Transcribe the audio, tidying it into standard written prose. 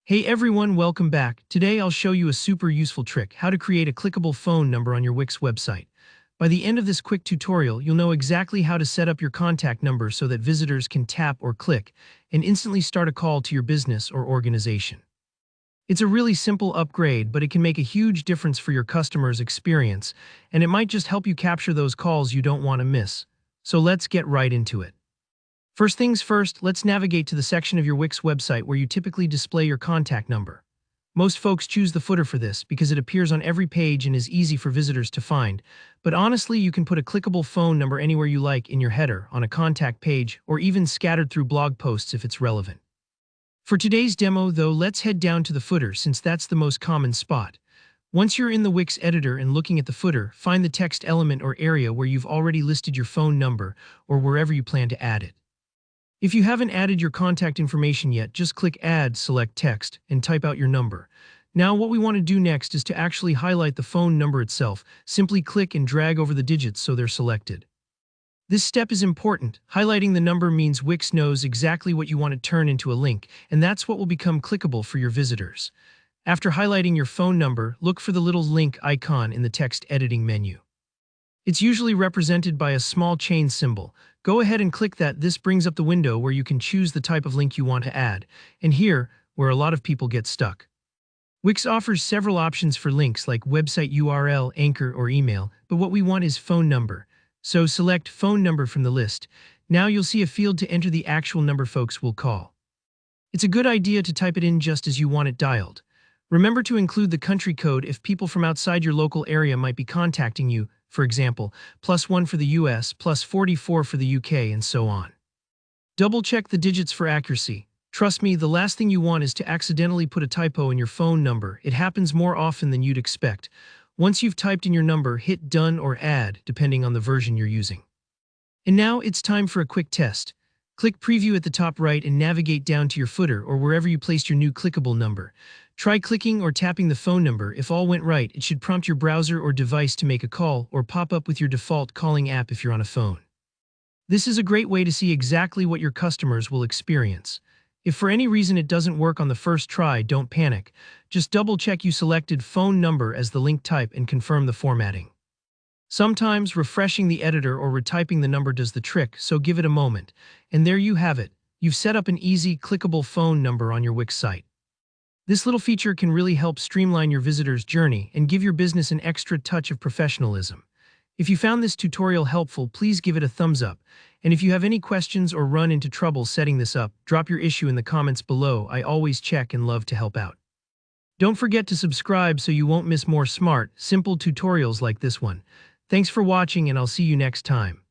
Hey everyone, welcome back. Today I'll show you a super useful trick, how to create a clickable phone number on your Wix website. By the end of this quick tutorial, you'll know exactly how to set up your contact number so that visitors can tap or click and instantly start a call to your business or organization. It's a really simple upgrade, but it can make a huge difference for your customers' experience, and it might just help you capture those calls you don't want to miss. So let's get right into it. First things first, let's navigate to the section of your Wix website where you typically display your contact number. Most folks choose the footer for this because it appears on every page and is easy for visitors to find. But honestly, you can put a clickable phone number anywhere you like in your header, on a contact page, or even scattered through blog posts if it's relevant. For today's demo, though, let's head down to the footer since that's the most common spot. Once you're in the Wix editor and looking at the footer, find the text element or area where you've already listed your phone number or wherever you plan to add it. If you haven't added your contact information yet, just click Add, select Text, and type out your number. Now what we want to do next is to actually highlight the phone number itself. Simply click and drag over the digits so they're selected. This step is important. Highlighting the number means Wix knows exactly what you want to turn into a link, and that's what will become clickable for your visitors. After highlighting your phone number, look for the little link icon in the text editing menu. It's usually represented by a small chain symbol. Go ahead and click that. This brings up the window where you can choose the type of link you want to add, and here, where a lot of people get stuck. Wix offers several options for links like website URL, anchor, or email, but what we want is phone number. So select phone number from the list. Now you'll see a field to enter the actual number folks will call. It's a good idea to type it in just as you want it dialed. Remember to include the country code if people from outside your local area might be contacting you, for example, +1 for the US, +44 for the UK, and so on. Double-check the digits for accuracy. Trust me, the last thing you want is to accidentally put a typo in your phone number. It happens more often than you'd expect. Once you've typed in your number, hit Done or Add, depending on the version you're using. And now it's time for a quick test. Click Preview at the top right and navigate down to your footer or wherever you placed your new clickable number. Try clicking or tapping the phone number. If all went right, it should prompt your browser or device to make a call or pop up with your default calling app if you're on a phone. This is a great way to see exactly what your customers will experience. If for any reason it doesn't work on the first try, don't panic. Just double-check you selected phone number as the link type and confirm the formatting. Sometimes refreshing the editor or retyping the number does the trick, so give it a moment. And there you have it. You've set up an easy, clickable phone number on your Wix site. This little feature can really help streamline your visitor's journey and give your business an extra touch of professionalism. If you found this tutorial helpful, please give it a thumbs up. And if you have any questions or run into trouble setting this up, drop your issue in the comments below. I always check and love to help out. Don't forget to subscribe so you won't miss more smart, simple tutorials like this one. Thanks for watching, and I'll see you next time.